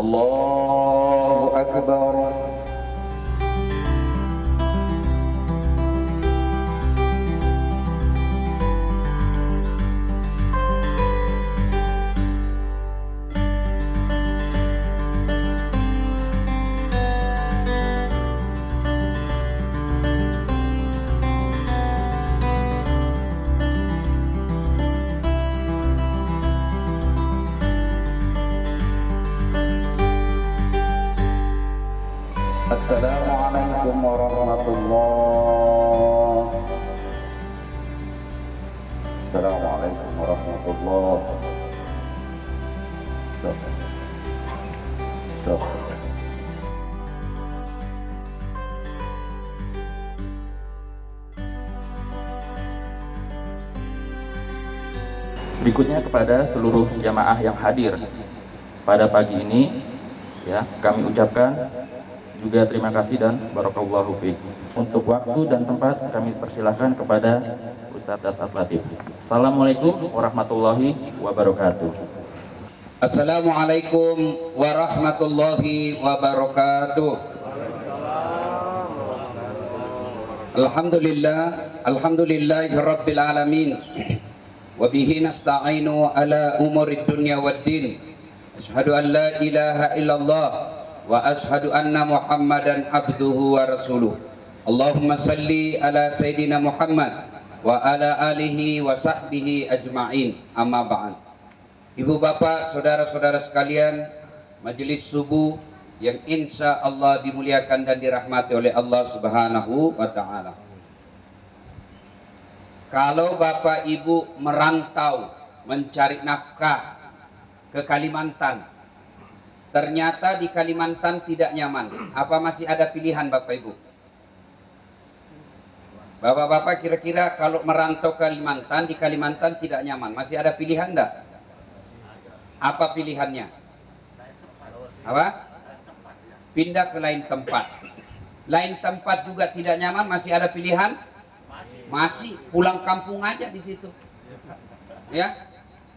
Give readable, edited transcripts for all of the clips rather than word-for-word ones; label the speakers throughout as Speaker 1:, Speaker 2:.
Speaker 1: Allahu Akbar. Assalamualaikum warahmatullah. Assalamualaikum warahmatullah. Stop. Stop.
Speaker 2: Berikutnya kepada seluruh jamaah yang hadir pada pagi ini, ya, kami ucapkan juga terima kasih dan barakallahu fiik. Untuk waktu dan tempat kami persilahkan kepada Ustadz Dasat Latif. Assalamualaikum warahmatullahi wabarakatuh.
Speaker 3: Assalamualaikum warahmatullahi wabarakatuh. Alhamdulillahi rabbil alamin. Wa bihi nasta'inu ala umurid dunya waddin. Asyhadu an la ilaha illallah wa ashhadu anna Muhammadan abduhu wa rasuluh. Allahumma salli ala Sayyidina Muhammad wa ala alihi wa sahbihi ajma'in. Amma ba'd. Ibu bapak, saudara-saudara sekalian, majelis subuh yang insya Allah dimuliakan dan dirahmati oleh Allah subhanahu wa ta'ala. Kalau bapak ibu merantau mencari nafkah ke Kalimantan, ternyata di Kalimantan tidak nyaman, apa masih ada pilihan bapak ibu? Bapak-bapak, kira-kira kalau merantau ke Kalimantan, di Kalimantan tidak nyaman, masih ada pilihan enggak? Apa pilihannya? Apa? Pindah ke lain tempat. Lain tempat juga tidak nyaman, masih ada pilihan? Masih, pulang kampung aja di situ. Ya.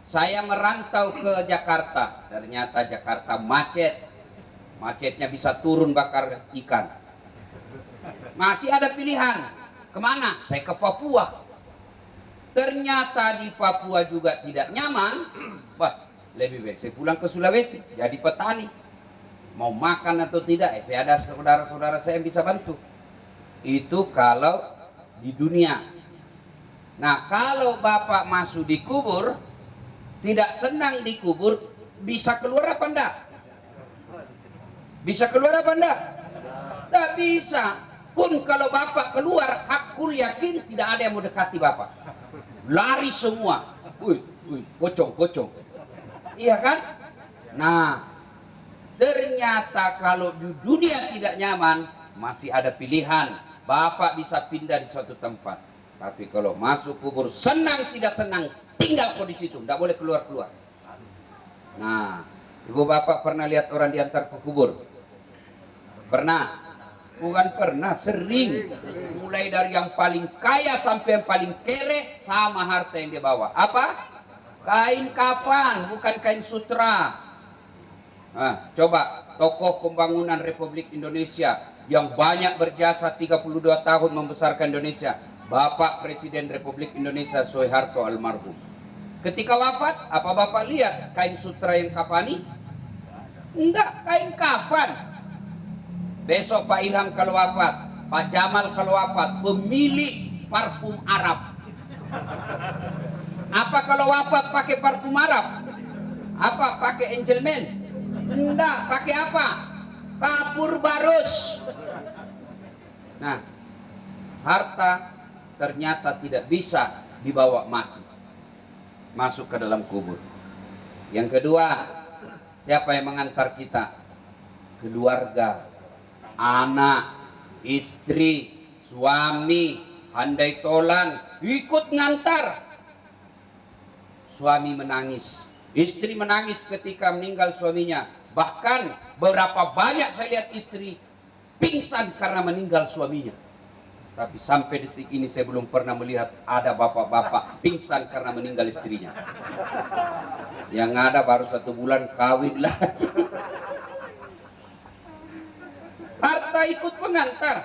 Speaker 3: Saya merantau ke Jakarta, ternyata Jakarta macet. Macetnya bisa turun bakar ikan. Masih ada pilihan. Kemana? Saya ke Papua. Ternyata di Papua juga tidak nyaman. Wah, lebih baik saya pulang ke Sulawesi, jadi petani. Mau makan atau tidak, saya ada saudara-saudara saya yang bisa bantu. Itu kalau di dunia. Nah, kalau bapak masuk di kubur, tidak senang dikubur, bisa keluar apa enggak? Bisa keluar apa enggak? Tidak bisa. Pun kalau bapak keluar, hakul yakin tidak ada yang mau dekati bapak. Lari semua. Pocong. Iya kan? Nah, ternyata kalau di dunia tidak nyaman, masih ada pilihan. Bapak bisa pindah di suatu tempat. Tapi kalau masuk kubur, senang tidak senang, tinggal kok di situ, tidak boleh keluar. Nah, ibu bapak pernah lihat orang diantar ke kubur? Pernah? Bukan pernah, sering. Mulai dari yang paling kaya sampai yang paling kere, sama harta yang dia bawa. Apa? Kain kafan, bukan kain sutra. Nah, coba tokoh pembangunan Republik Indonesia yang banyak berjasa 32 tahun membesarkan Indonesia, Bapak Presiden Republik Indonesia Soeharto almarhum. Ketika wafat, apa bapak lihat kain sutra yang kafani? Enggak, kain kafan. Besok Pak Ilham kalau wafat, Pak Jamal kalau wafat, pemilik parfum Arab. Apa kalau wafat pakai parfum Arab? Apa pakai Angelman? Enggak, pakai apa? Kapur barus. Nah, harta ternyata tidak bisa dibawa mati, masuk ke dalam kubur. Yang kedua, siapa yang mengantar kita? Keluarga, anak, istri, suami, handai tolan, ikut ngantar. Suami menangis, istri menangis ketika meninggal suaminya. Bahkan berapa banyak saya lihat istri pingsan karena meninggal suaminya. Tapi sampai detik ini saya belum pernah melihat ada bapak-bapak pingsan karena meninggal istrinya. Yang ada baru 1 bulan kawin lagi. Keluarga ikut mengantar.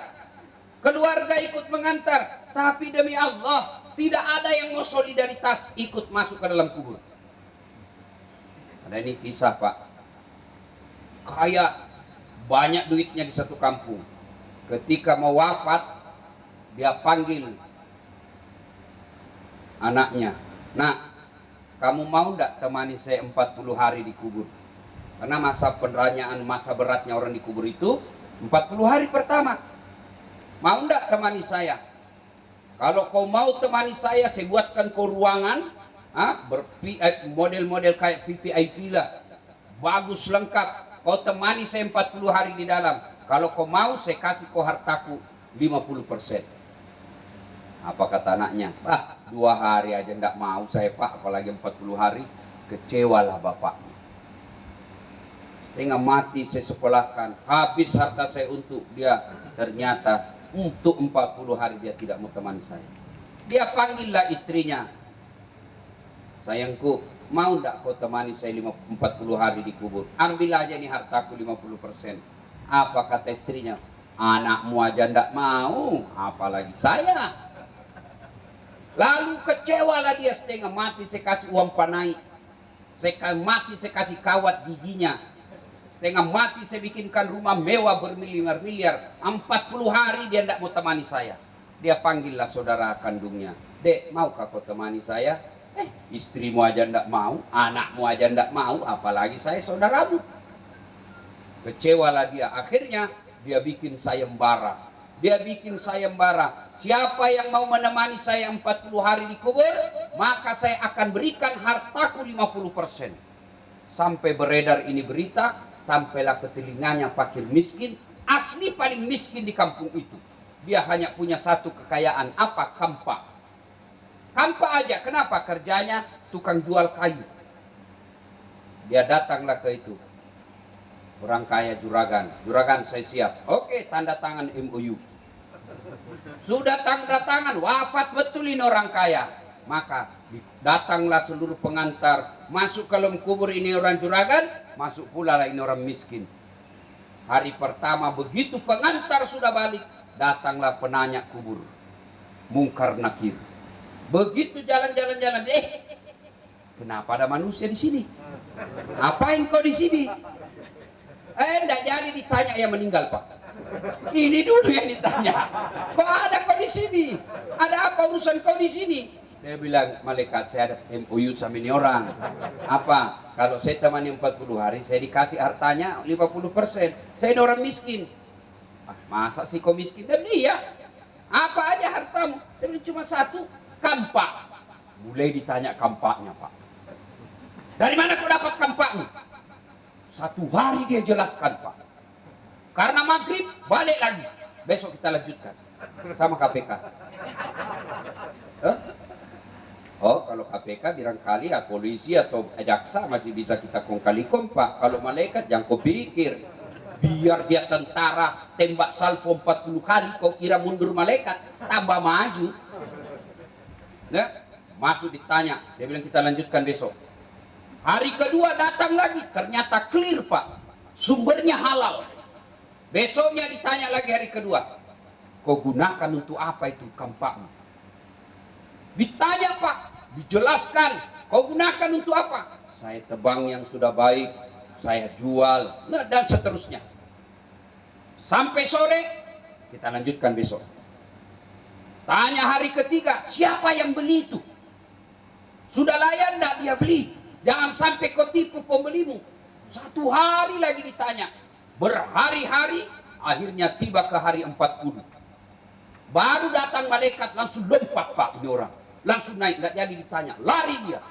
Speaker 3: Keluarga ikut mengantar. Tapi demi Allah, tidak ada yang mau solidaritas ikut masuk ke dalam kubur. Ada ini kisah Pak. Kayak banyak duitnya di satu kampung. Ketika mau wafat, dia panggil anaknya. Nak, kamu mau enggak temani saya 40 hari di kubur? Karena masa peneranyaan, masa beratnya orang di kubur itu 40 hari pertama. Mau enggak temani saya? Kalau kau mau temani saya buatkan kau ruangan, model-model kayak VVIP lah. Bagus lengkap. Kau temani saya 40 hari di dalam. Kalau kau mau, saya kasih kau hartaku 50%. Apa kata anaknya? Pak, 2 hari aja enggak mau saya Pak, apalagi 40 hari. Kecewalah bapaknya. Setengah mati saya sekolahkan. Habis harta saya untuk dia. Ternyata untuk 40 hari dia tidak mau temani saya. Dia panggillah istrinya. Sayangku, mau enggak kau temani saya 40 hari di kubur? Ambil aja nih hartaku 50%. Apa kata istrinya? Anakmu aja enggak mau, apalagi saya. Lalu kecewalah dia, setengah mati saya kasih uang panai. Setengah mati saya kasih kawat giginya. Setengah mati saya bikinkan rumah mewah bermiliar-miliar. 40 hari dia enggak mau temani saya. Dia panggillah saudara kandungnya. Dek, maukah kau temani saya? Istrimu aja ndak mau, anakmu aja ndak mau, apalagi saya saudaramu. Kecewalah dia. Akhirnya dia bikin sayembara. Dia bikin sayembara. Siapa yang mau menemani saya 40 hari di kubur, maka saya akan berikan hartaku 50%. Sampai beredar ini berita, sampailah ke telinganya fakir miskin, asli paling miskin di kampung itu. Dia hanya punya satu kekayaan, apa? Kampak. Kampak aja, kenapa? Kerjanya tukang jual kayu. Dia datanglah ke itu. Orang kaya Juragan. Juragan, saya siap. Oke, tanda tangan MOU. Sudah tanda tangan, wafat betul ini orang kaya. Maka datanglah seluruh pengantar. Masuk ke dalam kubur ini orang Juragan, masuk pula lah ini orang miskin. Hari pertama begitu pengantar sudah balik, datanglah penanya kubur. Mungkar Nakir. Begitu jalan-jalan, kenapa ada manusia di sini? Apain kau di sini? Enggak jadi ditanya yang meninggal Pak. Ini dulu yang ditanya. Kok ada kau di sini? Ada apa urusan kau di sini? Dia bilang, malaikat saya ada MOU sama ini orang. Apa? Kalau saya temani 40 hari, saya dikasih hartanya 50%. Saya ini orang miskin. Masa sih kau miskin? Dan iya. Apa aja hartamu? Dia bilang cuma satu. Kampak. Mulai ditanya kampaknya Pak. Dari mana kau dapat kampaknya? 1 hari dia jelaskan Pak. Karena maghrib balik lagi. Besok kita lanjutkan sama KPK. Oh, kalau KPK barangkali ya polisi atau jaksa masih bisa kita kong-kali-kong Pak. Kalau malaikat jangan kau pikir. Biar dia tentara tembak salvo 40 kali kau kira mundur malaikat, tambah maju. Ya, masuk ditanya, dia bilang kita lanjutkan besok. Hari kedua datang lagi, ternyata clear Pak, sumbernya halal. Besoknya ditanya lagi hari kedua, kau gunakan untuk apa itu kampakmu? Ditanya Pak, dijelaskan, kau gunakan untuk apa? Saya tebang yang sudah baik, saya jual, dan seterusnya. Sampai sore, kita lanjutkan besok. Tanya hari ketiga, siapa yang beli itu? Sudah layak enggak dia beli? Jangan sampai kau tipu pembelimu. 1 hari lagi ditanya. Berhari-hari, akhirnya tiba ke hari 40. Baru datang malaikat, langsung lompat Pak ini orang. Langsung naik, enggak jadi ditanya. Lari dia.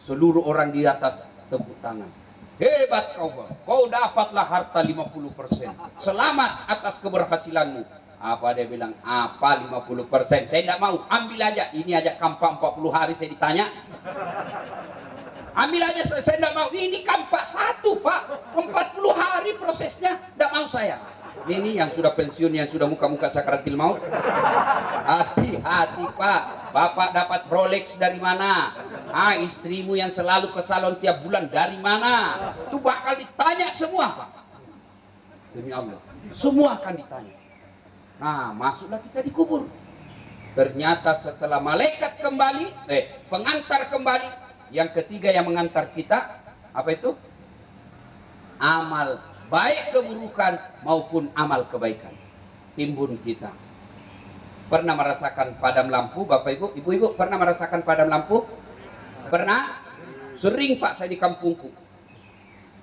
Speaker 3: Seluruh orang di atas tepuk tangan. Hebat kau Bang. Kau dapatlah harta 50%. Selamat atas keberhasilanmu. Apa dia bilang? Apa 50%? Saya tidak mau. Ambil aja. Ini aja kampak 40 hari saya ditanya. Ambil aja, saya tidak mau. Ini kampak 1 Pak. 40 hari prosesnya. Tidak mau saya. Ini yang sudah pensiun, yang sudah muka-muka sakaratil maut. Hati-hati Pak. Bapak dapat Rolex dari mana? Istrimu yang selalu ke salon tiap bulan dari mana? Itu bakal ditanya semua Pak. Demi Allah. Semua akan ditanya. Nah, masuklah kita di kubur. Ternyata setelah malaikat kembali, pengantar kembali, yang ketiga yang mengantar kita, apa itu? Amal baik keburukan maupun amal kebaikan. Timbun kita. Pernah merasakan padam lampu, Bapak Ibu? Ibu-ibu pernah merasakan padam lampu? Pernah? Sering Pak saya di kampungku.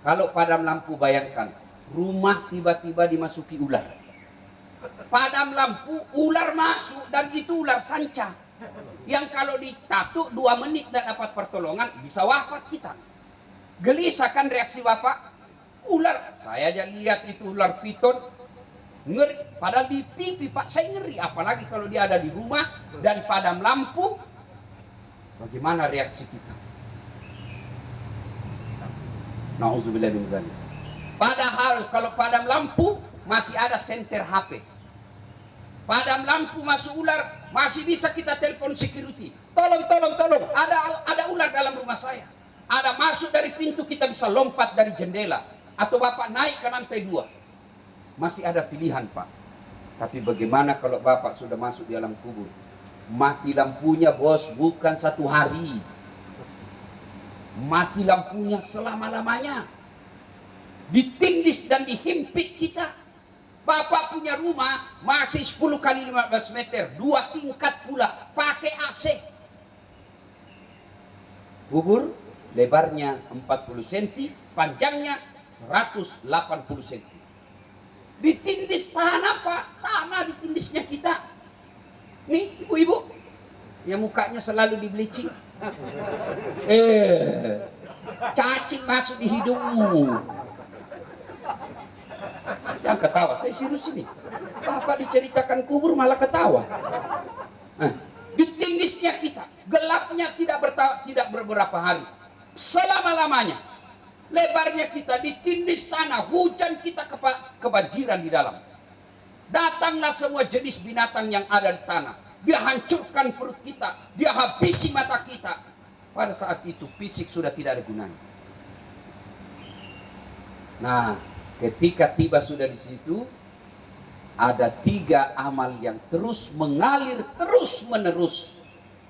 Speaker 3: Kalau padam lampu, bayangkan, rumah tiba-tiba dimasuki ular. Padam lampu, ular masuk, dan itu ular sanca. Yang kalau ditatuk 2 menit tidak dapat pertolongan, bisa wafat kita. Gelisah kan reaksi Bapak? Ular, saya aja lihat itu ular piton, ngeri. Padahal di TV Pak, saya ngeri. Apalagi kalau dia ada di rumah dan padam lampu, bagaimana reaksi kita? Nauzubillah min dzalik. Padahal kalau padam lampu masih ada senter HP. Padam lampu masuk ular, masih bisa kita telepon security. Tolong, ada ular dalam rumah saya. Ada masuk dari pintu, kita bisa lompat dari jendela. Atau Bapak naik ke lantai 2. Masih ada pilihan Pak. Tapi bagaimana kalau Bapak sudah masuk di alam kubur? Mati lampunya bos, bukan 1 hari. Mati lampunya selama-lamanya. Ditindis dan dihimpit kita. Bapak punya rumah masih 10 kali 15 meter, 2 tingkat pula, pakai AC. Kubur lebarnya 40 cm, panjangnya 180 cm. Ditindis tanah Pak, tanah ditindisnya kita. Nih ibu-ibu, yang mukanya selalu di bleaching. Cacing masuk di hidungmu. Yang ketawa, saya serius ini. Bapak diceritakan kubur malah ketawa. Nah, ditindisnya kita, gelapnya tidak beberapa hari, selama-lamanya. Lebarnya kita ditindis tanah, hujan kita kebanjiran di dalam. Datanglah semua jenis binatang yang ada di tanah. Dia hancurkan perut kita, dia habisi mata kita. Pada saat itu fisik sudah tidak ada gunanya. Nah, ketika tiba sudah di situ, ada 3 amal yang terus mengalir terus menerus,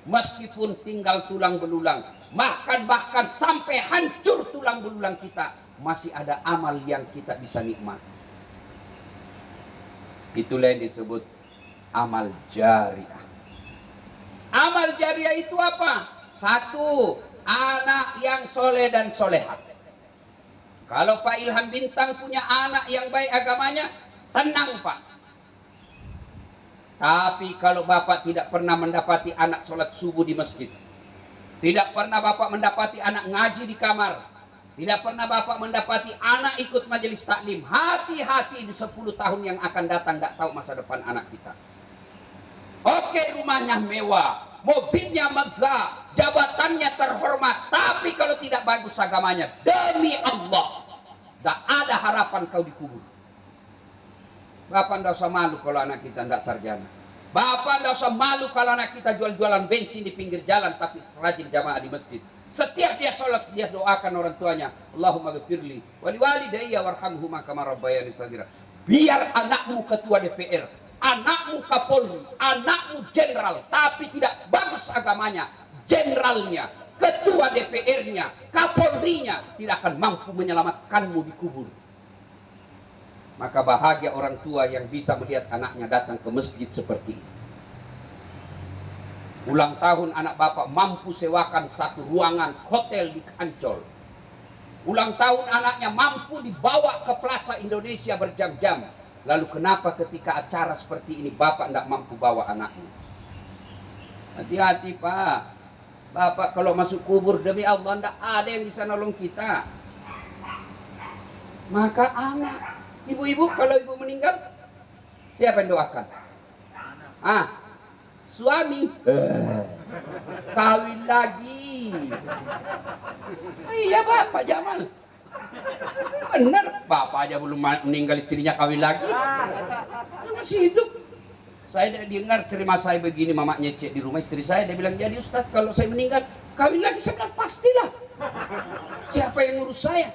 Speaker 3: meskipun tinggal tulang belulang, bahkan sampai hancur tulang belulang kita, masih ada amal yang kita bisa nikmati. Itulah yang disebut amal jariah. Amal jariah itu apa? 1, anak yang soleh dan solehat. Kalau Pak Ilham Bintang punya anak yang baik agamanya, tenang Pak. Tapi kalau Bapak tidak pernah mendapati anak sholat subuh di masjid, tidak pernah Bapak mendapati anak ngaji di kamar, tidak pernah Bapak mendapati anak ikut majelis taklim, hati-hati di 10 tahun yang akan datang, tidak tahu masa depan anak kita. Oke, rumahnya mewah, mobilnya megah, jabatannya terhormat, tapi kalau tidak bagus agamanya, demi Allah, tidak ada harapan kau dikubur. Bapak tidak usah malu kalau anak kita tidak sarjana. Bapak tidak usah malu kalau anak kita jual-jualan bensin di pinggir jalan, tapi rajin jamaah di masjid. Setiap dia sholat, dia doakan orang tuanya, Allahumma ghafirli wali walidayya warhamhuma kama rabbayani shaghira. Biar anakmu ketua DPR, anakmu Kapolri, anakmu jenderal, tapi tidak bagus agamanya, jenderalnya, ketua DPR-nya, Kapolrinya tidak akan mampu menyelamatkanmu di kubur. Maka bahagia orang tua yang bisa melihat anaknya datang ke masjid seperti ini. Ulang tahun anak Bapak mampu sewakan 1 ruangan hotel di Ancol. Ulang tahun anaknya mampu dibawa ke Plaza Indonesia berjam-jam. Lalu kenapa ketika acara seperti ini Bapak tidak mampu bawa anaknya? Hati-hati Pak. Bapak kalau masuk kubur demi Allah tidak ada yang bisa nolong kita. Maka anak, ibu-ibu kalau ibu meninggal, siapa yang doakan? Suami. Kawin lagi. Iya Pak Jamal. Benar, Bapak aja belum meninggal istrinya kawin lagi. Dia masih hidup. Saya dengar cerita saya begini, mama nyecek di rumah istri saya, dia bilang, jadi Ustaz kalau saya meninggal kawin lagi. Saya bilang pastilah. Siapa yang ngurus saya?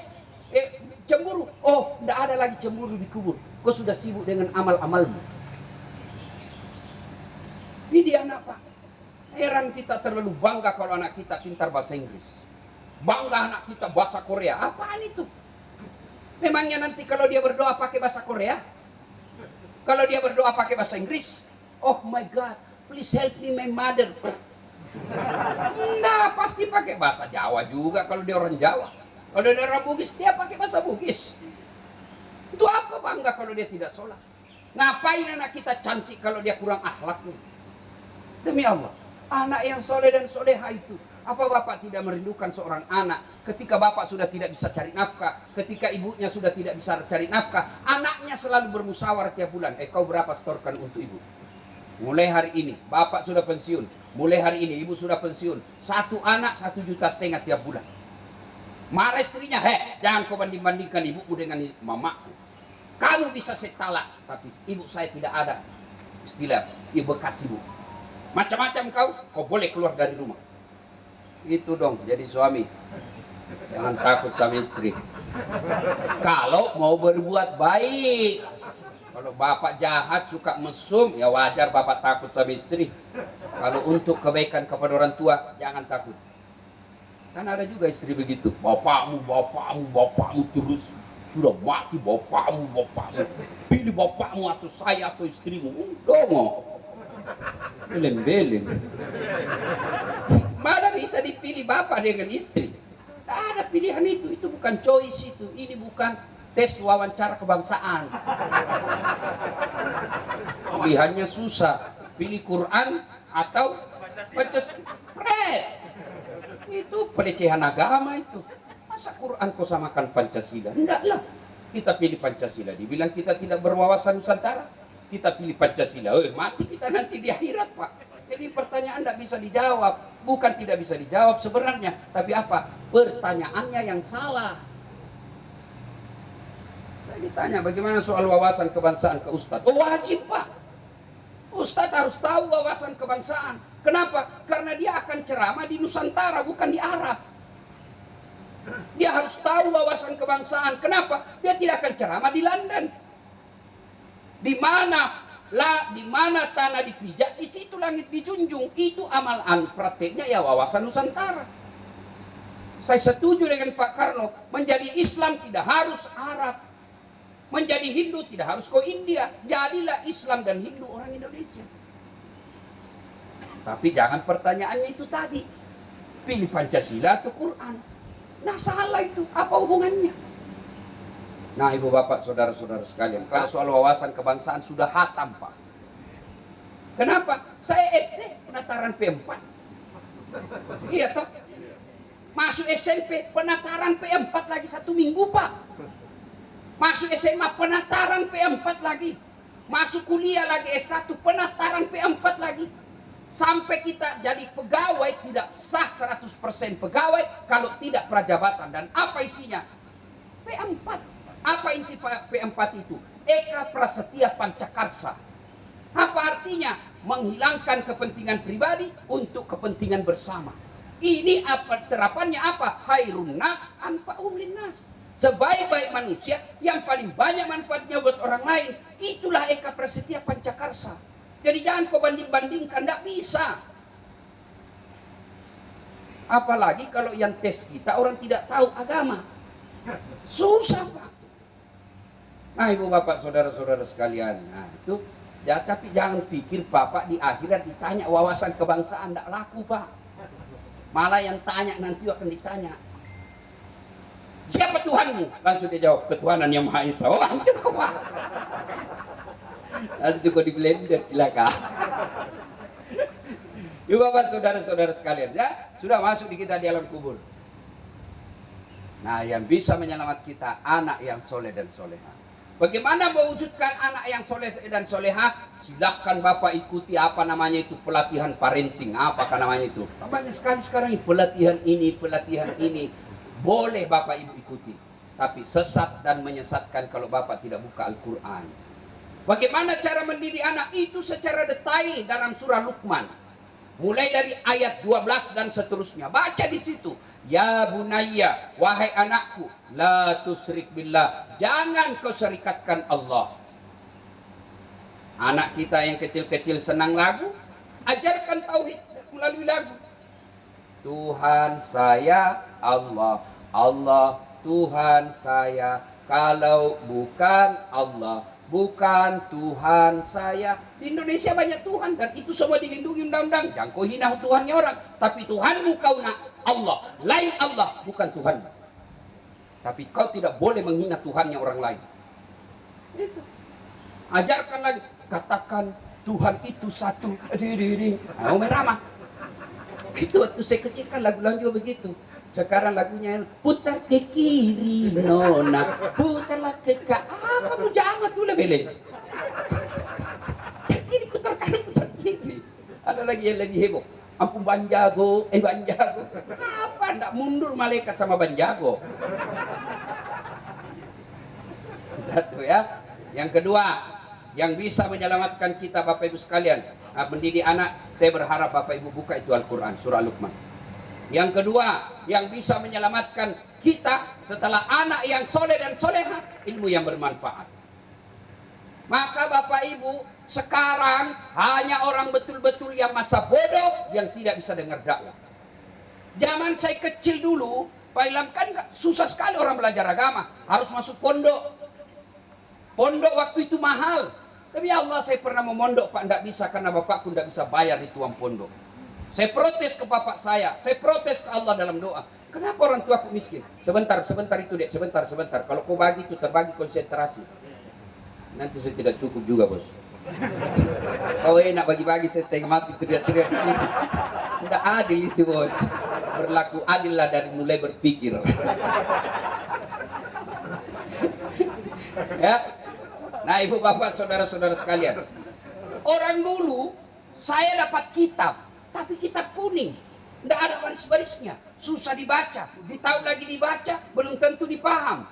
Speaker 3: Cemburu. Oh, tidak ada lagi cemburu di kubur. Kau sudah sibuk dengan amal-amalmu. Ini anak Pak. Heran kita terlalu bangga kalau anak kita pintar bahasa Inggris. Bangga anak kita bahasa Korea. Apaan itu? Memangnya nanti kalau dia berdoa pakai bahasa Korea? Kalau dia berdoa pakai bahasa Inggris? Oh my God, please help me my mother. Enggak, pasti pakai bahasa Jawa juga kalau dia orang Jawa. Kalau dia orang Bugis, dia pakai bahasa Bugis. Itu apa bangga kalau dia tidak sholat? Ngapain anak kita cantik kalau dia kurang akhlaknya? Demi Allah, anak yang soleh dan soleha itu. Apa bapak tidak merindukan seorang anak ketika bapak sudah tidak bisa cari nafkah, ketika ibunya sudah tidak bisa cari nafkah, anaknya selalu bermusyawarah tiap bulan. Kau berapa setorkan untuk ibu? Mulai hari ini, bapak sudah pensiun. Mulai hari ini, ibu sudah pensiun. 1 anak 1,5 juta tiap bulan. Marah istrinya, jangan kau banding-bandingkan ibuku dengan mamaku. Kamu bisa setalak, tapi ibu saya tidak ada. Istilah, ibu bekas ibu. Macam-macam kau boleh keluar dari rumah. Itu dong, jadi suami. Jangan takut sama istri. Kalau mau berbuat baik. Kalau bapak jahat, suka mesum, ya wajar bapak takut sama istri. Kalau untuk kebaikan kepada orang tua, jangan takut. Kan ada juga istri begitu. Bapakmu terus. Sudah mati bapakmu. Pilih bapakmu atau saya atau istrimu. Dongo. Beleng-beleng. Mana bisa dipilih bapak dengan istri? Tidak ada pilihan itu bukan choice itu. Ini bukan tes wawancara kebangsaan. Pilihannya susah. Pilih Quran atau Pancasila. Itu pelecehan agama itu. Masa Quran kau samakan Pancasila? Enggaklah. Kita pilih Pancasila. Dibilang kita tidak berwawasan Nusantara. Kita pilih Pancasila. Mati kita nanti di akhirat, Pak. Jadi pertanyaan tidak bisa dijawab. Bukan tidak bisa dijawab sebenarnya. Tapi apa? Pertanyaannya yang salah. Saya ditanya bagaimana soal wawasan kebangsaan ke Ustadz. Oh wajib Pak. Ustadz harus tahu wawasan kebangsaan. Kenapa? Karena dia akan ceramah di Nusantara, bukan di Arab. Dia harus tahu wawasan kebangsaan. Kenapa? Dia tidak akan ceramah di London. Di mana tanah dipijak, di situ langit dijunjung. Itu amalan prakteknya ya wawasan Nusantara. Saya setuju dengan Pak Karno, menjadi Islam tidak harus Arab. Menjadi Hindu tidak harus ke India. Jadilah Islam dan Hindu orang Indonesia. Tapi jangan pertanyaannya itu tadi. Pilih Pancasila atau Quran. Nah salah itu, apa hubungannya? Nah ibu bapak saudara-saudara sekalian, kalau soal wawasan kebangsaan sudah hatam Pak. Kenapa? Saya SD penataran P4. Iya toh? Masuk SMP penataran P4 lagi 1 minggu Pak. Masuk SMA penataran P4 lagi. Masuk kuliah lagi S1 penataran P4 lagi. Sampai kita jadi pegawai tidak sah 100% pegawai kalau tidak prajabatan. Dan apa isinya? P4. Apa inti P4 itu? Eka Prasetya Pancakarsa. Apa artinya? Menghilangkan kepentingan pribadi untuk kepentingan bersama. Ini apa terapannya apa? Khairun nas anfa'uhum linnas. Sebaik-baik manusia yang paling banyak manfaatnya buat orang lain. Itulah Eka Prasetya Pancakarsa. Jadi jangan kau banding-bandingkan, tidak bisa. Apalagi kalau yang tes kita orang tidak tahu agama. Susah Pak. Nah ibu bapak saudara-saudara sekalian, nah itu ya, tapi jangan pikir bapak di akhirat ditanya wawasan kebangsaan, tidak laku Pak. Malah yang tanya nanti akan ditanya, siapa Tuhanmu? Langsung dia jawab, ketuhanan yang Maha Esa. Oh hancur kok Pak. Langsung kok di blender celaka. Ibu bapak saudara-saudara sekalian, ya sudah masuk di kita di alam kubur. Nah yang bisa menyelamat kita anak yang soleh dan soleha. Bagaimana mewujudkan anak yang soleh dan soleha? Silahkan bapak ikuti apa namanya itu pelatihan parenting. Apakah namanya itu? Banyak sekali sekarang pelatihan ini. Boleh bapak ibu ikuti. Tapi sesat dan menyesatkan kalau bapak tidak buka Al-Quran. Bagaimana cara mendidik anak itu secara detail dalam surah Luqman. Mulai dari ayat 12 dan seterusnya. Baca di situ. Ya bunayya, wahai anakku, la tusyrik billah. Jangan kau syarikatkan Allah. Anak kita yang kecil-kecil senang lagu, ajarkan tauhid melalui lagu. Tuhan saya Allah, Allah Tuhan saya. Kalau bukan Allah, bukan Tuhan saya. Di Indonesia banyak Tuhan dan itu semua dilindungi undang-undang. Jangan kau hina Tuhannya orang, tapi Tuhanmu kau nak Allah, lain Allah, bukan Tuhan. Tapi kau tidak boleh menghina Tuhannya orang lain. Itu. Ajarkan lagi, katakan Tuhan itu satu. Nah, Ramah. Itu waktu saya kecil kan lagu-lagu begitu. Sekarang lagunya putar ke kiri nona, putarlah ke kamu jangan tuh lah bele. Kiri putar kanan putar kiri. Ada lagi yang lebih heboh. Ampun Banjago, Banjago. Apa ndak mundur malaikat sama Banjago? Satu ya. Yang kedua, yang bisa menyelamatkan kita Bapak Ibu sekalian, mendidik anak, saya berharap Bapak Ibu buka itu Al-Quran, surah Luqman. Yang kedua, yang bisa menyelamatkan kita setelah anak yang soleh dan soleha, ilmu yang bermanfaat. Maka Bapak Ibu, sekarang hanya orang betul-betul yang masa bodoh yang tidak bisa dengar dakwah. Zaman saya kecil dulu, Pak Ilham, kan susah sekali orang belajar agama, harus masuk pondok. Pondok waktu itu mahal. Tapi ya Allah, saya pernah memondok Pak, tidak bisa karena bapakku tidak bisa bayar di uang pondok. Saya protes ke bapak saya protes ke Allah dalam doa. Kenapa orang tua aku miskin? Sebentar itu dek, sebentar. Kalau kau bagi itu terbagi konsentrasi. Nanti saya tidak cukup juga bos. Kau enak bagi-bagi, saya setengah mati teriak-teriak di sini. Tidak adil itu bos. Berlaku adil lah dari mulai berpikir. Ya. Nah ibu bapak saudara-saudara sekalian, orang dulu saya dapat kitab, tapi kitab kuning, tidak ada baris-barisnya, susah dibaca, ditahu lagi dibaca, belum tentu dipaham,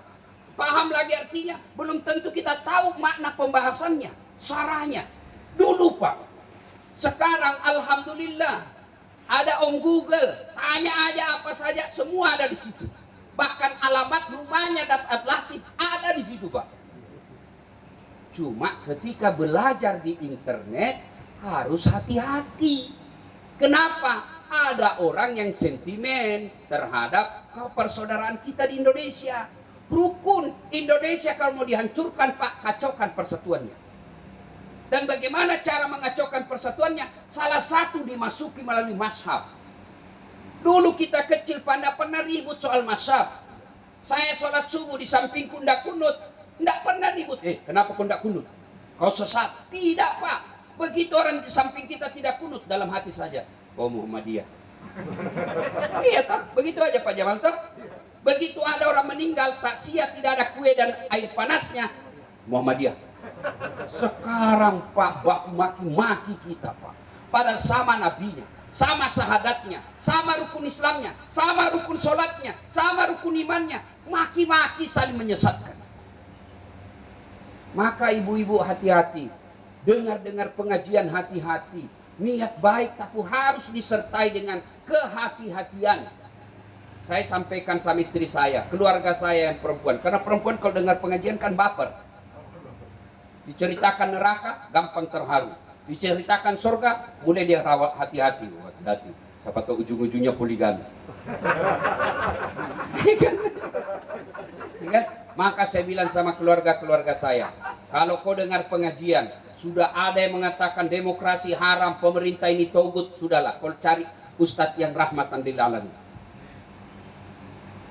Speaker 3: paham lagi artinya, belum tentu kita tahu makna pembahasannya, sarahnya. Dulu Pak, sekarang alhamdulillah ada Om Google, tanya aja apa saja, semua ada di situ. Bahkan alamat rumahnya Dasat Latif ada di situ Pak. Cuma ketika belajar di internet harus hati-hati. Kenapa? Ada orang yang sentimen terhadap persaudaraan kita di Indonesia. Rukun Indonesia kalau mau dihancurkan Pak, kacaukan persatuannya. Dan bagaimana cara mengacaukan persatuannya? Salah satu dimasuki melalui mazhab. Dulu kita kecil Pak, pernah ribut soal mazhab. Saya sholat subuh di sampingku ndak kunut. Tidak pernah ribut. Kenapa kau tidak kunut? Kau sesat? Tidak Pak. Begitu orang di samping kita tidak kunut, dalam hati saja, kau Muhammadiyah. Iya tak? Begitu aja Pak Jamal toh. Begitu ada orang meninggal, taksiat tidak ada kue dan air panasnya, Muhammadiyah. Sekarang Pak, baku maki-maki kita Pak. Padahal sama nabinya, sama sahadatnya, sama rukun Islamnya, sama rukun sholatnya, sama rukun imannya. Maki-maki saling menyesatkan. Maka ibu-ibu hati-hati, dengar-dengar pengajian hati-hati, niat baik tapi harus disertai dengan kehati-hatian. Saya sampaikan sama istri saya, keluarga saya yang perempuan, karena perempuan kalau dengar pengajian kan baper. Diceritakan neraka, gampang terharu. Diceritakan surga, mulai dia rawat hati-hati. Hati-hati, siapa tahu ujung-ujungnya poligami. Ingat? Maka saya bilang sama keluarga-keluarga saya, kalau kau dengar pengajian, sudah ada yang mengatakan demokrasi haram, pemerintah ini togut, sudahlah, kau cari ustadz yang rahmatan lil alamin.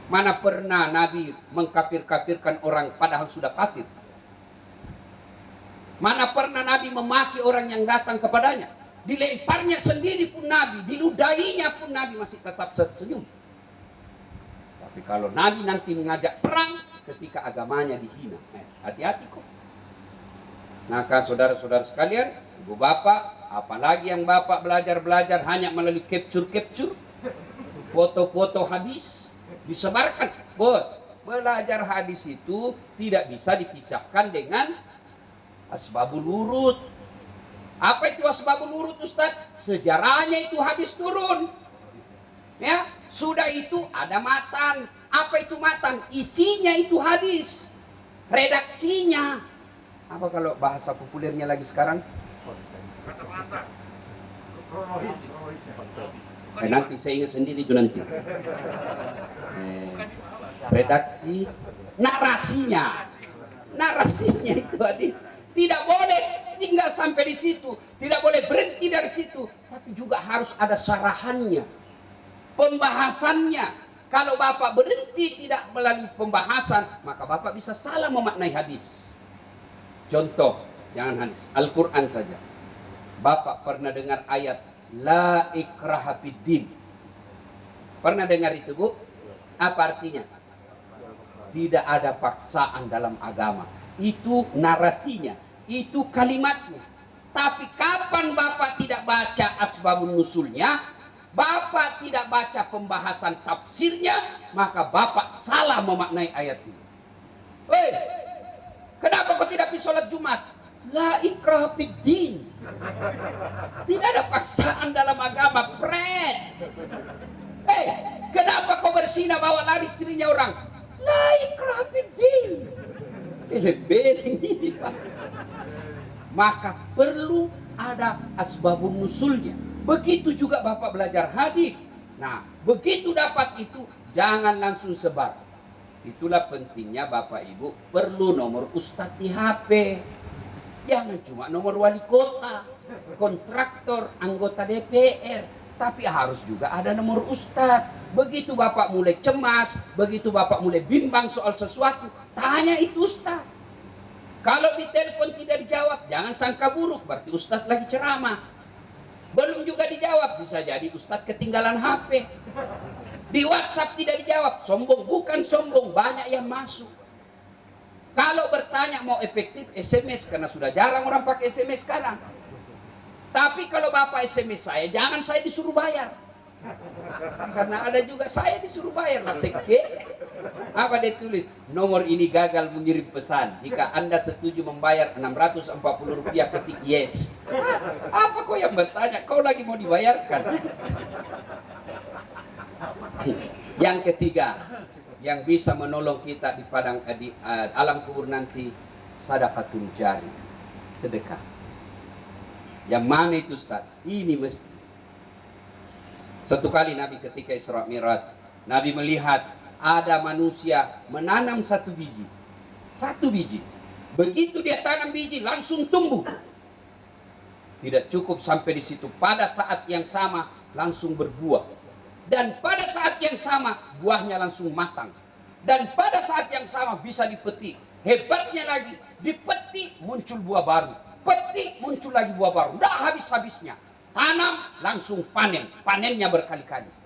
Speaker 3: Mana pernah Nabi mengkafir-kafirkan orang padahal sudah kafir? Mana pernah Nabi memaki orang yang datang kepadanya? Dilemparnya sendiri pun Nabi, diludahinya pun Nabi masih tetap senyum. Tapi kalau Nabi nanti mengajak perang ketika agamanya dihina, hati-hati kok. Maka saudara-saudara sekalian, ibu bapak, apalagi yang bapak belajar hanya melalui capture, foto-foto hadis disebarkan. Bos, belajar hadis itu tidak bisa dipisahkan dengan asbabul wurud. Apa itu asbabul wurud Ustaz? Sejarahnya itu hadis turun. Ya, sudah itu ada matan. Apa itu matan? Isinya itu hadis. Redaksinya. Apa kalau bahasa populernya lagi sekarang? Nanti saya ingat sendiri itu nanti. Redaksi narasinya itu hadis. Tidak boleh tinggal sampai di situ, tidak boleh berhenti dari situ, tapi juga harus ada syarahannya, pembahasannya. Kalau Bapak berhenti tidak melalui pembahasan, maka Bapak bisa salah memaknai hadis. Contoh, jangan hadis, Al-Quran saja. Bapak pernah dengar ayat La ikraha fiddin? Pernah dengar itu, Bu? Apa artinya? Tidak ada paksaan dalam agama. Itu narasinya, itu kalimatnya. Tapi kapan Bapak tidak baca asbabun nusulnya, Bapak tidak baca pembahasan tafsirnya, maka Bapak salah memaknai ayat ini. Hei, kenapa kau tidak pergi sholat Jumat? La ikraha fiddin. Tidak ada paksaan dalam agama, Fred. Hei, kenapa kau berzina bawa lari istrinya orang? La ikraha fiddin. Beleng-beleng ini, Pak. Maka perlu ada asbabun nusulnya. Begitu juga Bapak belajar hadis. Nah, begitu dapat itu, jangan langsung sebar. Itulah pentingnya Bapak Ibu perlu nomor ustadz di HP. Jangan cuma nomor wali kota, kontraktor, anggota DPR. Tapi harus juga ada nomor ustadz. Begitu Bapak mulai cemas, begitu Bapak mulai bimbang soal sesuatu, tanya itu ustadz. Kalau ditelepon tidak dijawab, jangan sangka buruk, berarti ustadz lagi ceramah. Belum juga dijawab, bisa jadi ustadz ketinggalan HP. Di WhatsApp tidak dijawab, sombong, bukan sombong, banyak yang masuk. Kalau bertanya mau efektif, SMS, karena sudah jarang orang pakai SMS sekarang. Tapi kalau Bapak SMS saya, jangan saya disuruh bayar. Karena ada juga saya disuruh bayar lah seke. Apa dia tulis? Nomor ini gagal mengirim pesan. Jika Anda setuju membayar Rp640, ketik yes. Apa kau yang bertanya? Kau lagi mau dibayarkan? Yang ketiga, yang bisa menolong kita di padang di alam kubur nanti, sedekahul jari, sedekah. Yang mana itu Ustaz? Ini mesti. Satu kali Nabi ketika Isra Mi'raj, Nabi melihat ada manusia menanam satu biji. Begitu dia tanam biji, langsung tumbuh. Tidak cukup sampai di situ. Pada saat yang sama langsung berbuah. Dan pada saat yang sama buahnya langsung matang. Dan pada saat yang sama bisa dipetik. Hebatnya lagi, dipetik muncul buah baru. Petik muncul lagi buah baru. Tidak habis-habisnya. Tanam langsung panen. Panennya berkali-kali.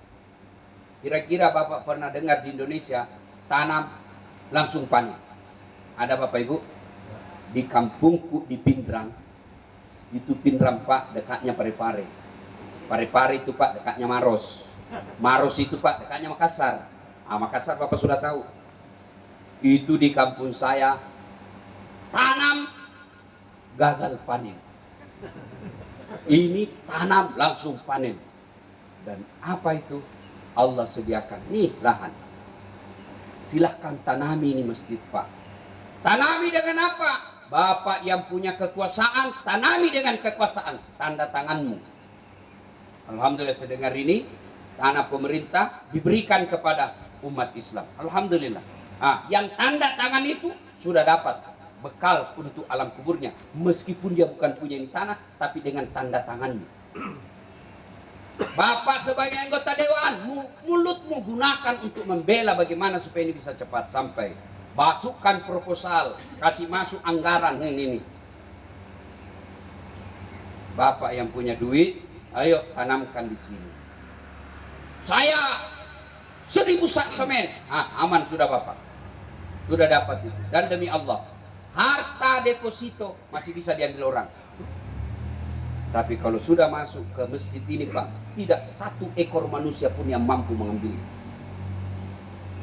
Speaker 3: Kira-kira Bapak pernah dengar di Indonesia tanam langsung panen? Ada Bapak Ibu? Di kampungku di Pindrang. Itu Pindrang Pak, dekatnya Parepare. Parepare itu Pak, dekatnya Maros. Maros itu Pak, dekatnya Makassar. Makassar Bapak sudah tahu. Itu di kampung saya tanam gagal panen. Ini tanam langsung panen. Dan apa itu? Allah sediakan nih lahan. Silahkan tanami ini masjid Pak. Tanami dengan apa? Bapak yang punya kekuasaan, tanami dengan kekuasaan. Tanda tanganmu. Alhamdulillah saya dengar ini, tanah pemerintah diberikan kepada umat Islam. Alhamdulillah. Yang tanda tangan itu sudah dapat bekal untuk alam kuburnya. Meskipun dia bukan punya ini tanah, tapi dengan tanda tangannya. Bapak sebagai anggota dewan, mulutmu gunakan untuk membela bagaimana supaya ini bisa cepat sampai. Masukkan proposal, kasih masuk anggaran ini. Bapak yang punya duit, ayo tanamkan di sini. Saya 1000 sak semen, aman sudah Bapak. Sudah dapat itu. Dan demi Allah, harta deposito masih bisa diambil orang. Tapi kalau sudah masuk ke masjid ini Pak, tidak satu ekor manusia pun yang mampu mengambil.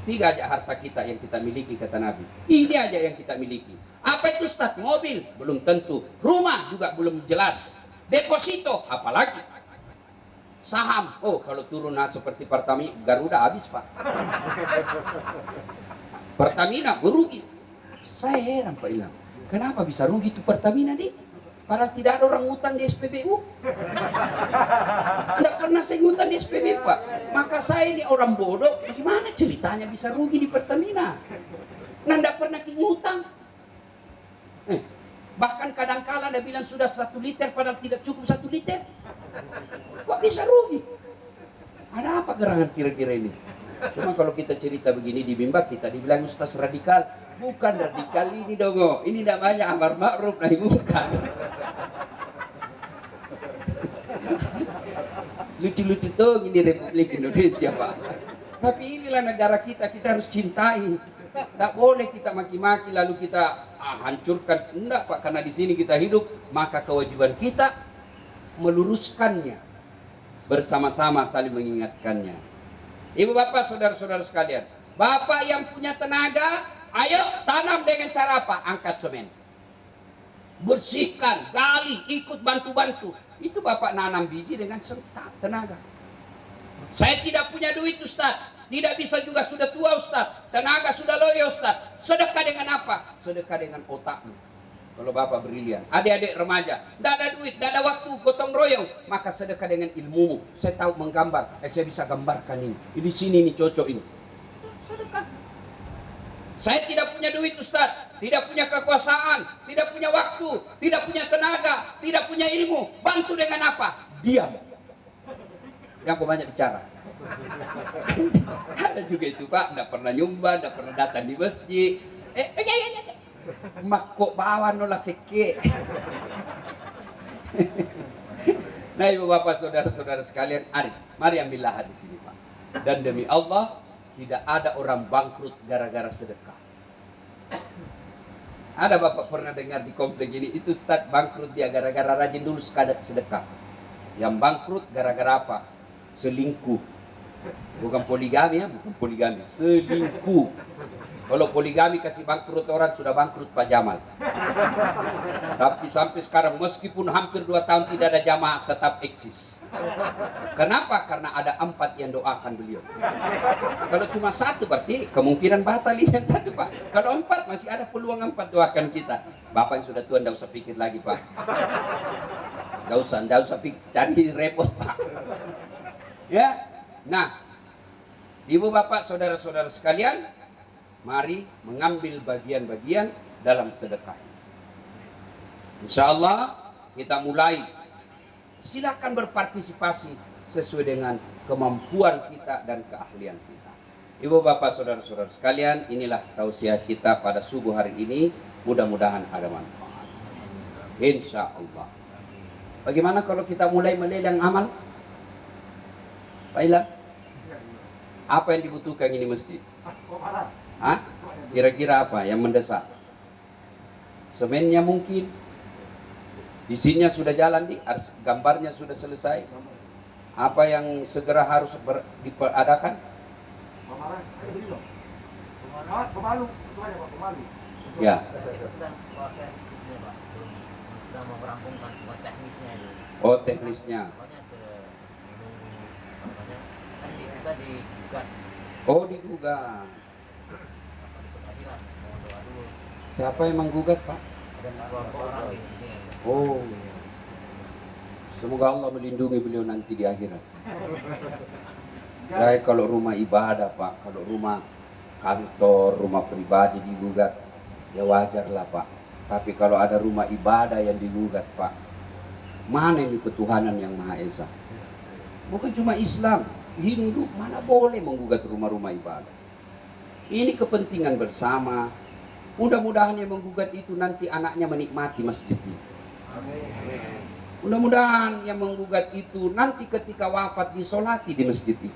Speaker 3: 3 aja harta kita yang kita miliki kata Nabi. Ini aja yang kita miliki. Apa itu Ustaz? Mobil? Belum tentu. Rumah juga belum jelas. Deposito? Apalagi? Saham? Oh kalau turun seperti Pertamina, Garuda habis Pak. Pertamina berugi. Saya heran Pak Ilham. Kenapa bisa rugi itu Pertamina, Dik? Padahal tidak ada orang ngutang di SPBU. Tidak pernah saya ngutang di SPBU, Pak. Maka saya ini orang bodoh, bagaimana ceritanya bisa rugi di Pertamina? Nah, tidak pernah ngutang. Bahkan kadang-kala Anda bilang sudah 1 liter, padahal tidak cukup 1 liter. Kok bisa rugi? Ada apa gerangan kira-kira ini? Cuma kalau kita cerita begini di Bimba, kita dibilang Ustaz radikal. Bukan radikal ini dong, ini namanya amar ma'ruf nahi munkar. Lucu-lucu tuh ini Republik Indonesia, Pak. Tapi inilah negara kita harus cintai. Tidak boleh kita maki-maki lalu kita hancurkan. Enggak, Pak, karena di sini kita hidup, maka kewajiban kita meluruskannya. Bersama-sama saling mengingatkannya. Ibu bapak, saudara-saudara sekalian, bapak yang punya tenaga, ayo tanam dengan cara apa? Angkat semen, bersihkan, gali, ikut bantu-bantu. Itu bapak nanam biji dengan tenaga. Saya tidak punya duit, Ustaz. Tidak bisa juga, sudah tua, Ustaz. Tenaga sudah loyo, Ustaz. Sedekah dengan apa? Sedekah dengan otakmu. Kalau bapak brilian, adik-adik remaja, tidak ada duit, tidak ada waktu, gotong royong, maka sedekah dengan ilmumu. Saya tahu menggambar, saya bisa gambarkan ini. Di sini ini cocok ini. Sedekah. Saya tidak punya duit, Ustaz, tidak punya kekuasaan, tidak punya waktu, tidak punya tenaga, tidak punya ilmu. Bantu dengan apa? Diam. Yang banyak bicara. Ada juga itu, Pak, tidak pernah nyumbang, tidak pernah datang di masjid. Mak kok bawa nola seke. Nah, ibu bapak, saudara-saudara sekalian, mari ambillah hadis ini, Pak. Dan demi Allah, tidak ada orang bangkrut gara-gara sedekah. Ada bapak pernah dengar di komplek ini, itu Ustaz bangkrut dia gara-gara rajin dulu sedekah. Yang bangkrut gara-gara apa? Selingkuh. Bukan poligami ya, bukan poligami, selingkuh. Kalau poligami kasih bangkrut orang, sudah bangkrut Pak Jamal. Tapi sampai sekarang meskipun hampir 2 tahun tidak ada jamaah, tetap eksis. Kenapa? Karena ada 4 yang doakan beliau. Kalau cuma 1 berarti kemungkinan batal ini 1, Pak. Kalau 4 masih ada peluang 4 doakan kita. Bapak yang sudah tua tidak usah pikir lagi, Pak. Tidak usah cari repot, Pak. Ya, nah, ibu bapak, saudara-saudara sekalian, mari mengambil bagian-bagian dalam sedekah. Insya Allah kita mulai. Silakan berpartisipasi sesuai dengan kemampuan kita dan keahlian kita. Ibu bapak, saudara-saudara sekalian, inilah tausiah kita pada subuh hari ini. Mudah-mudahan ada manfaat. Insya Allah. Bagaimana kalau kita mulai melelang amal? Pak Ilham, apa yang dibutuhkan ini masjid? Hah? Kira-kira apa yang mendesak? Semennya mungkin, isinya sudah jalan, gambarnya sudah selesai. Apa yang segera harus diadakan? Ya.
Speaker 4: Sedang merampungkan teknisnya itu.
Speaker 3: Oh, teknisnya.
Speaker 4: Kita digugat.
Speaker 3: Oh, digugat. Siapa yang menggugat, Pak?
Speaker 4: Ada beberapa orang di sini.
Speaker 3: Oh, semoga Allah melindungi beliau nanti di akhirat. Saya kalau rumah ibadah, Pak, kalau rumah kantor, rumah pribadi digugat, ya wajar lah, Pak. Tapi kalau ada rumah ibadah yang digugat, Pak, mana ini ketuhanan yang Maha Esa? Bukan cuma Islam, Hindu, mana boleh menggugat rumah-rumah ibadah. Ini kepentingan bersama. Mudah-mudahan yang menggugat itu nanti anaknya menikmati masjid itu. Mudah-mudahan yang menggugat itu nanti ketika wafat disolati di masjid itu.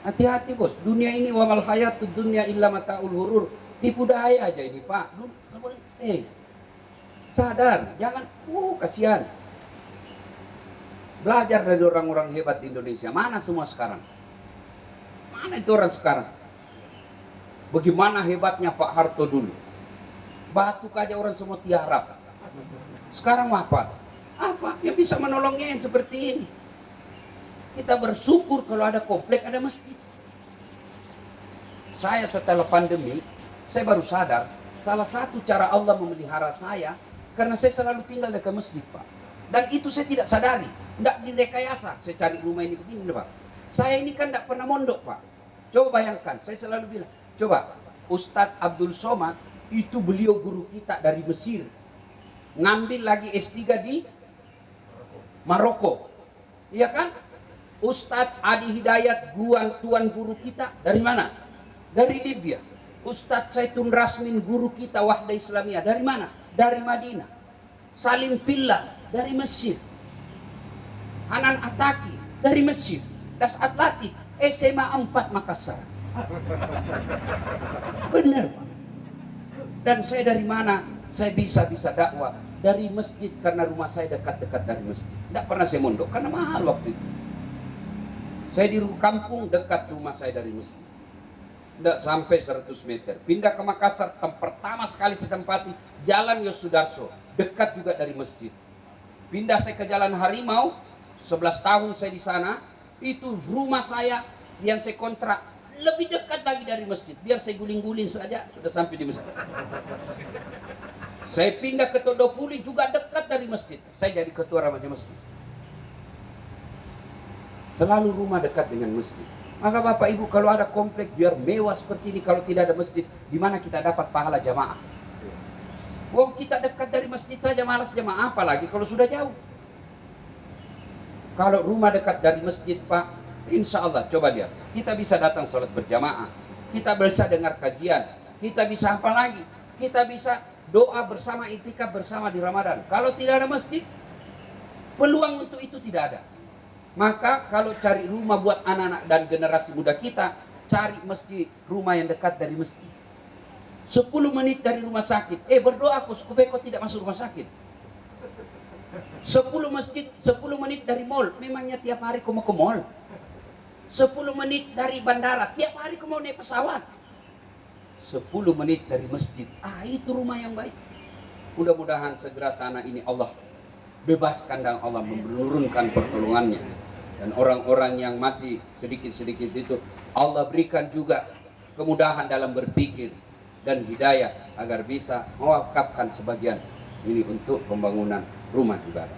Speaker 3: Hati-hati, bos, dunia ini wamal hayatud dunya illa mataul hurur. Tipu daya aja ini, Pak. Sadar, jangan, kasihan. Belajar dari orang-orang hebat di Indonesia. Mana semua sekarang? Mana itu orang sekarang? Bagaimana hebatnya Pak Harto dulu? Batuk aja orang semua tiarap. Sekarang apa? Apa yang bisa menolongnya yang seperti ini? Kita bersyukur kalau ada komplek, ada masjid. Saya setelah pandemi, saya baru sadar Salah satu cara Allah memelihara saya karena saya selalu tinggal dekat masjid, Pak. Dan itu saya tidak sadari, tidak direkayasa. Saya cari rumah ini begini, Pak. Saya ini kan tidak pernah mondok, Pak. Coba bayangkan, saya selalu bilang, coba Ustadz Abdul Somad itu beliau guru kita dari Mesir, ngambil lagi S3 di Maroko, iya kan? Ustadz Adi Hidayat tuan guru kita dari mana? Dari Libya. Ustadz Saitun Rasmin guru kita Wahda Islamiyah dari mana? Dari Madinah. Salim Pillah dari Mesir. Hanan Ataki dari Mesir. Das Atlatik SMA 4 Makassar. Benar, Pak. Dan saya dari mana? Saya bisa dakwah dari masjid karena rumah saya dekat-dekat dari masjid. Tidak pernah saya mondok karena mahal waktu itu. Saya di kampung dekat rumah saya dari masjid. Tidak sampai 100 meter. Pindah ke Makassar, pertama sekali saya tempati Jalan Yosudarso, dekat juga dari masjid. Pindah saya ke Jalan Harimau, 11 tahun saya di sana. Itu rumah saya yang saya kontrak lebih dekat lagi dari masjid. Biar saya guling-guling saja sudah sampai di masjid. Saya pindah ke Todopuli juga dekat dari masjid. Saya jadi ketua remaja masjid. Selalu rumah dekat dengan masjid. Maka Bapak Ibu kalau ada komplek biar mewah seperti ini, kalau tidak ada masjid, di mana kita dapat pahala jamaah? Wong kita dekat dari masjid saja malas jamaah, apalagi kalau sudah jauh. Kalau rumah dekat dari masjid, Pak, insya Allah, coba lihat, kita bisa datang sholat berjamaah, kita bisa dengar kajian, kita bisa apa lagi? Kita bisa doa bersama, itikaf bersama di Ramadan. Kalau tidak ada masjid, peluang untuk itu tidak ada. Maka kalau cari rumah buat anak-anak dan generasi muda kita, cari masjid, rumah yang dekat dari masjid. 10 menit dari rumah sakit. Berdoa aku supaya kau tidak masuk rumah sakit. 10 masjid, 10 menit dari mall. Memangnya tiap hari kau mau ke mall? 10 menit dari bandara. Tiap hari kau mau naik pesawat? 10 menit dari masjid. Itu rumah yang baik. Mudah-mudahan segera tanah ini Allah bebaskan dan Allah menurunkan pertolongannya. Dan orang-orang yang masih sedikit-sedikit itu Allah berikan juga kemudahan dalam berpikir dan hidayah agar bisa mewakafkan sebagian ini untuk pembangunan rumah ibadah.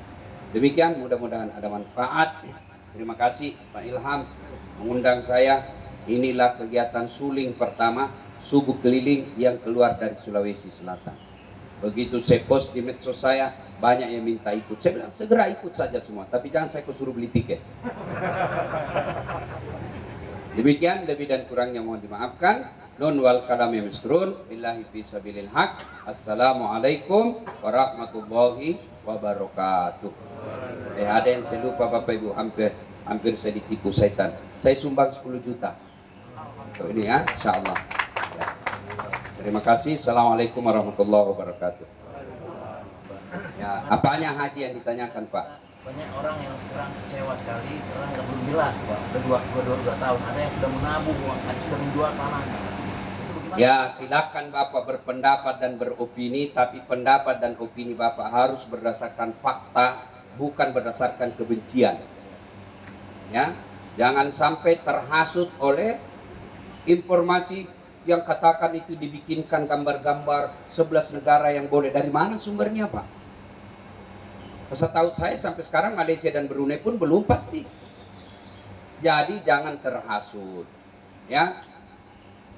Speaker 3: Demikian, mudah-mudahan ada manfaat. Terima kasih Pak Ilham mengundang saya. Inilah kegiatan suling pertama subuh keliling yang keluar dari Sulawesi Selatan. Begitu saya post di medsos saya, banyak yang minta ikut. Saya bilang segera ikut saja semua, tapi jangan saya suruh beli tiket. Demikian, lebih dan kurangnya mohon dimaafkan. Nun wal kalami misrun billahi fi sabilil haq. Assalamualaikum warahmatullahi wabarakatuh. Ada yang saya lupa Bapak Ibu, hampir saya ditipu setan. Saya sumbang 10 juta. So, ini ya, insyaallah. Ya. Terima kasih. Assalamualaikum warahmatullahi wabarakatuh. Ya, apanya haji yang ditanyakan Pak?
Speaker 4: Banyak orang yang sekarang kecewa sekali, orang nggak belum jelas, Pak. Udah 2 tahun, ada yang sudah menabung uang, ada sudah menjual tanahnya.
Speaker 3: Ya, silakan Bapak berpendapat dan beropini, tapi pendapat dan opini Bapak harus berdasarkan fakta, bukan berdasarkan kebencian. Ya, jangan sampai terhasut oleh informasi yang katakan itu dibikinkan gambar-gambar 11 negara yang boleh. Dari mana sumbernya Pak? Setahu saya sampai sekarang Malaysia dan Brunei pun belum pasti. Jadi jangan terhasut, ya.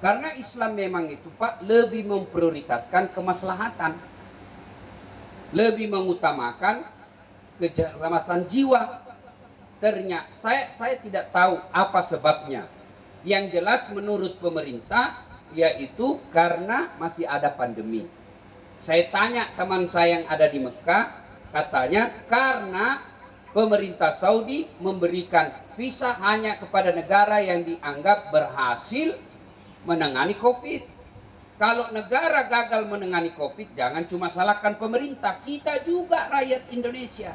Speaker 3: Karena Islam memang itu Pak lebih memprioritaskan kemaslahatan, lebih mengutamakan keselamatan jiwa. Ternyata saya tidak tahu apa sebabnya. Yang jelas menurut pemerintah yaitu karena masih ada pandemi. Saya tanya teman saya yang ada di Mekah, katanya karena pemerintah Saudi memberikan visa hanya kepada negara yang dianggap berhasil menangani COVID. Kalau negara gagal menangani COVID, jangan cuma salahkan pemerintah, kita juga rakyat Indonesia.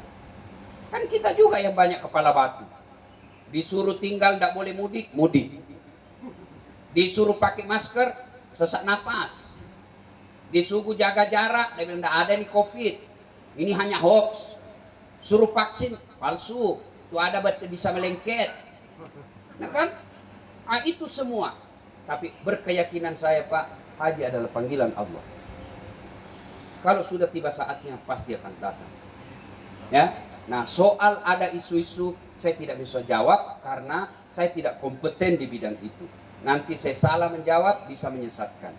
Speaker 3: Kan kita juga yang banyak kepala batu. Disuruh tinggal tidak boleh mudik, mudik. Disuruh pakai masker, sesak napas. Disuruh jaga jarak, dia bilang tidak ada nih COVID. Ini hanya hoax. Suruh vaksin, palsu. Itu ada bisa melengket. Nah kan? Itu semua. Tapi berkeyakinan saya Pak, haji adalah panggilan Allah. Kalau sudah tiba saatnya pasti akan datang. Ya. Nah, soal ada isu-isu saya tidak bisa jawab karena saya tidak kompeten di bidang itu. Nanti saya salah menjawab bisa menyesatkan.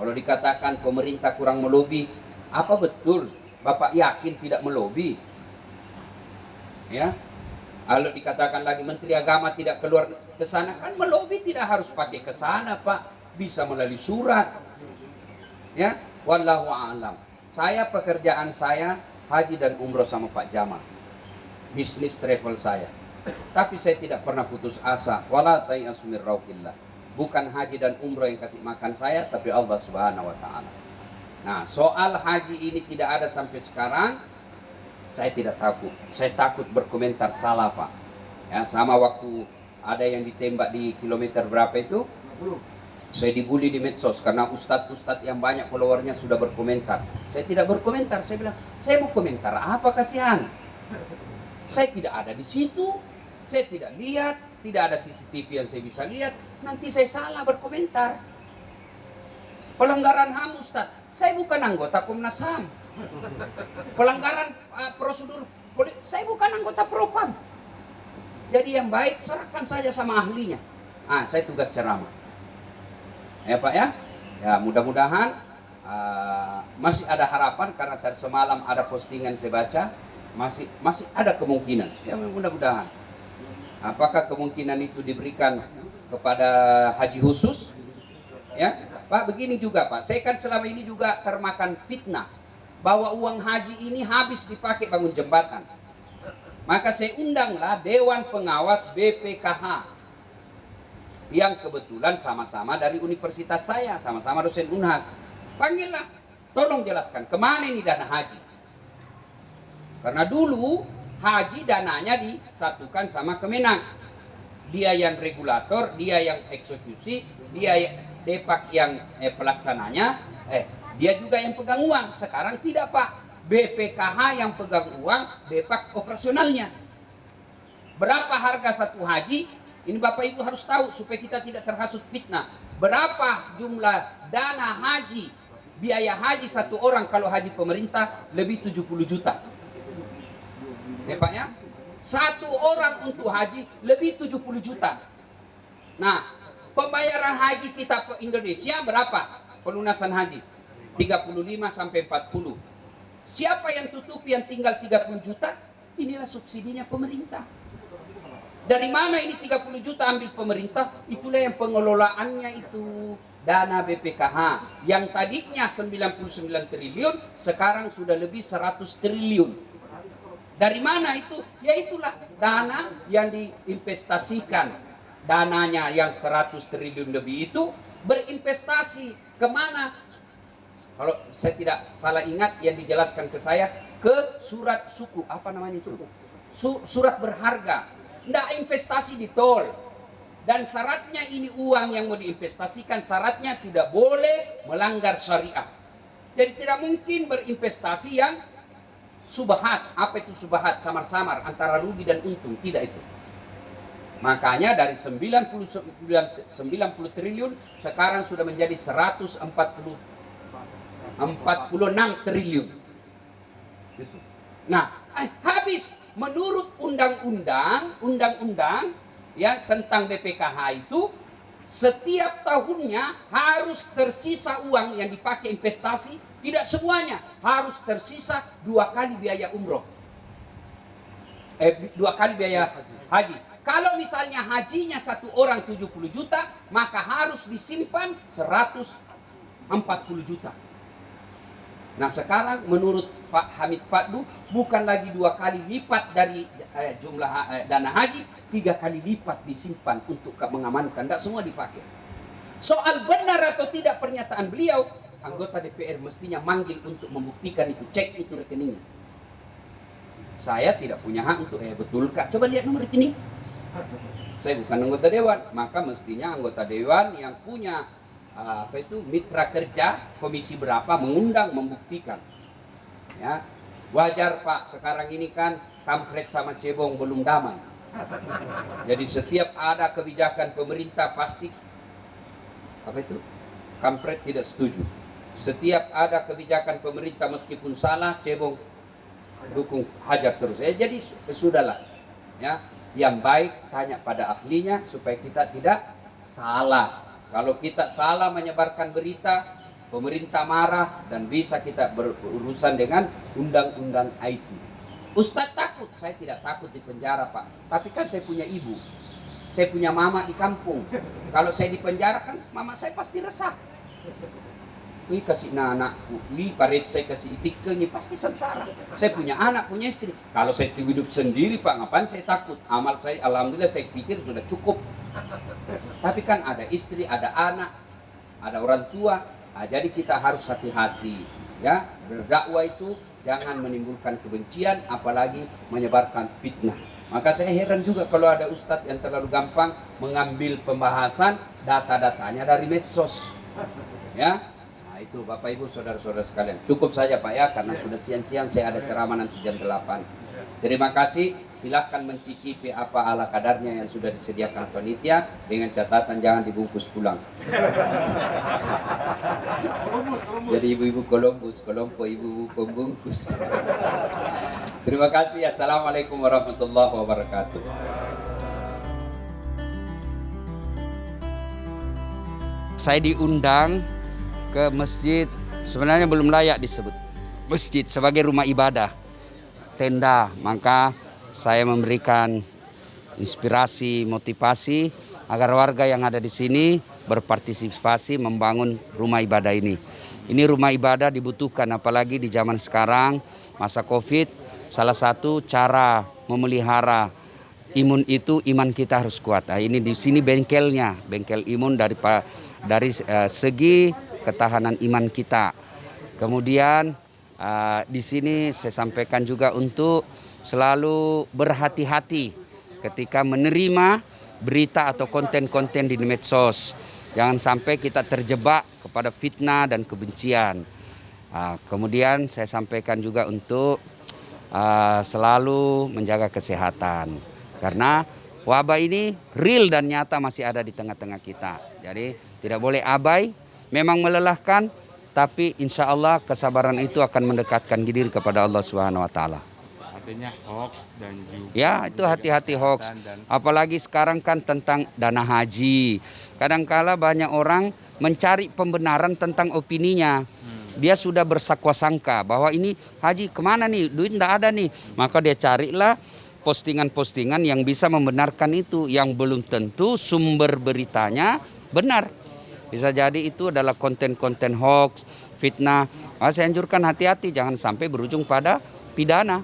Speaker 3: Kalau dikatakan pemerintah kurang melobi, apa betul Bapak yakin tidak melobi? Ya. Kalau dikatakan lagi Menteri Agama tidak keluar ke sana, kan melobi tidak harus pakai ke sana, Pak. Bisa melalui surat. Ya, wallahu a'lam. Saya pekerjaan saya haji dan umroh sama Pak Jamal. Bisnis travel saya. Tapi saya tidak pernah putus asa. Wala tayasu min rauhillah. Bukan haji dan umroh yang kasih makan saya, tapi Allah Subhanahu wa taala. Nah, soal haji ini tidak ada sampai sekarang, saya tidak takut. Saya takut berkomentar salah, Pak. Ya, sama waktu ada yang ditembak di kilometer berapa itu, saya dibully di medsos karena ustadz-ustadz yang banyak followernya sudah berkomentar. Saya tidak berkomentar. Saya bilang, saya mau komentar apa, kasihan. Saya tidak ada di situ. Saya tidak lihat. Tidak ada CCTV yang saya bisa lihat. Nanti saya salah berkomentar. Pelanggaran HAM, Ustadz. Saya bukan anggota Komnas HAM. Pelanggaran prosedur politik. Saya bukan anggota Propam. Jadi yang baik serahkan saja sama ahlinya. Saya tugas ceramah. Ya Pak ya, ya mudah-mudahan masih ada harapan karena tadi semalam ada postingan saya baca masih ada kemungkinan. Ya mudah-mudahan. Apakah kemungkinan itu diberikan kepada haji khusus? Ya Pak, begini juga Pak, saya kan selama ini juga termakan fitnah bahwa uang haji ini habis dipakai bangun jembatan. Maka saya undanglah Dewan Pengawas BPKH. Yang kebetulan sama-sama dari universitas saya, sama-sama dosen Unhas. Panggillah, tolong jelaskan kemana ini dana haji. Karena dulu haji dananya disatukan sama Kemenang. Dia yang regulator, dia yang eksekusi, dia Depak yang pelaksananya, dia juga yang pegang uang. Sekarang tidak Pak, BPKH yang pegang uang, Depak operasionalnya. Berapa harga satu haji? Ini Bapak Ibu harus tahu supaya kita tidak terhasut fitnah. Berapa jumlah dana haji, biaya haji satu orang kalau haji pemerintah lebih 70 juta. Ya Pak ya? Satu orang untuk haji lebih 70 juta. Nah, pembayaran haji kita Indonesia berapa? Pelunasan haji 35 sampai 40. Siapa yang tutupi yang tinggal 30 juta? Inilah subsidinya pemerintah. Dari mana ini 30 juta ambil pemerintah? Itulah yang pengelolaannya itu dana BPKH. Yang tadinya 99 triliun, sekarang sudah lebih 100 triliun. Dari mana itu? Ya itulah dana yang diinvestasikan. Dananya yang 100 triliun lebih itu berinvestasi kemana? Kalau saya tidak salah ingat yang dijelaskan ke saya, ke surat suku. Apa namanya itu? Surat berharga. Tidak investasi di tol. Dan syaratnya ini uang yang mau diinvestasikan, syaratnya tidak boleh melanggar syariah. Jadi tidak mungkin berinvestasi yang subahat. Apa itu subahat? Samar-samar antara rugi dan untung. Tidak itu. Makanya dari 90 triliun sekarang sudah menjadi 146 triliun. Gitu. Nah, habis. Menurut undang-undang ya tentang BPKH itu setiap tahunnya harus tersisa uang yang dipakai investasi, tidak semuanya, harus tersisa 2 kali biaya umroh. 2 kali biaya haji. Kalau misalnya hajinya satu orang 70 juta, maka harus disimpan 140 juta. Nah sekarang menurut Pak Hamid Fadlu bukan lagi 2 kali lipat dari jumlah dana haji, 3 kali lipat disimpan untuk mengamankan. Tidak semua dipakai. Soal benar atau tidak pernyataan beliau, anggota DPR mestinya manggil untuk membuktikan itu, cek itu rekeningnya. Saya tidak punya hak untuk betul Kak, coba lihat nomor rekening. Saya bukan anggota dewan, maka mestinya anggota dewan yang punya mitra kerja komisi berapa mengundang membuktikan. Ya, wajar Pak, sekarang ini kan kampret sama cebong belum damai. Jadi setiap ada kebijakan pemerintah pasti kampret tidak setuju. Setiap ada kebijakan pemerintah meskipun salah, cebong dukung, hajar terus. Jadi sudahlah. Ya, yang baik tanya pada ahlinya supaya kita tidak salah. Kalau kita salah menyebarkan berita, pemerintah marah dan bisa kita berurusan dengan undang-undang IT. Ustadz takut, saya tidak takut di penjara Pak. Tapi kan saya punya ibu, saya punya mama di kampung. Kalau saya di penjara kan mama saya pasti resah. Wih kasih anakku, wih paris saya kasih itiknya pasti sengsara. Saya punya anak, punya istri. Kalau saya hidup sendiri Pak, ngapain saya takut? Amal saya, alhamdulillah saya pikir sudah cukup. Tapi kan ada istri, ada anak, ada orang tua. Nah, jadi kita harus hati-hati. Ya, berdakwah itu jangan menimbulkan kebencian, apalagi menyebarkan fitnah. Maka saya heran juga kalau ada ustadz yang terlalu gampang mengambil pembahasan data-datanya dari medsos. Ya. Itu Bapak Ibu saudara-saudara sekalian. Cukup saja Pak ya, karena sudah siang-siang saya ada ceramah nanti jam 8. Terima kasih. Silahkan mencicipi apa ala kadarnya yang sudah disediakan panitia, dengan catatan jangan dibungkus pulang. Jadi ibu-ibu Columbus, kelompok ibu-ibu pembungkus. Terima kasih. Assalamualaikum warahmatullahi wabarakatuh. Saya diundang ke masjid, sebenarnya belum layak disebut masjid, sebagai rumah ibadah, tenda. Maka saya memberikan inspirasi, motivasi agar warga yang ada di sini berpartisipasi membangun rumah ibadah ini. Ini rumah ibadah dibutuhkan, apalagi di zaman sekarang masa Covid. Salah satu cara memelihara imun itu iman kita harus kuat. Nah, ini di sini bengkelnya, bengkel imun dari segi ketahanan iman kita. Kemudian di sini saya sampaikan juga untuk selalu berhati-hati ketika menerima berita atau konten-konten di medsos. Jangan sampai kita terjebak kepada fitnah dan kebencian. Kemudian saya sampaikan juga untuk selalu menjaga kesehatan. Karena wabah ini real dan nyata masih ada di tengah-tengah kita. Jadi tidak boleh abai. Memang melelahkan, tapi insya Allah kesabaran itu akan mendekatkan diri kepada Allah Subhanahu Wa Taala.
Speaker 5: Artinya hoax dan juga.
Speaker 3: Ya, itu hati-hati hoax. Apalagi sekarang kan tentang dana haji. Kadangkala banyak orang mencari pembenaran tentang opininya. Dia sudah bersangka bahwa ini haji kemana nih, duit enggak ada nih. Maka dia carilah postingan-postingan yang bisa membenarkan itu, yang belum tentu sumber beritanya benar. Bisa jadi itu adalah konten-konten hoax, fitnah. Saya anjurkan hati-hati, jangan sampai berujung pada pidana.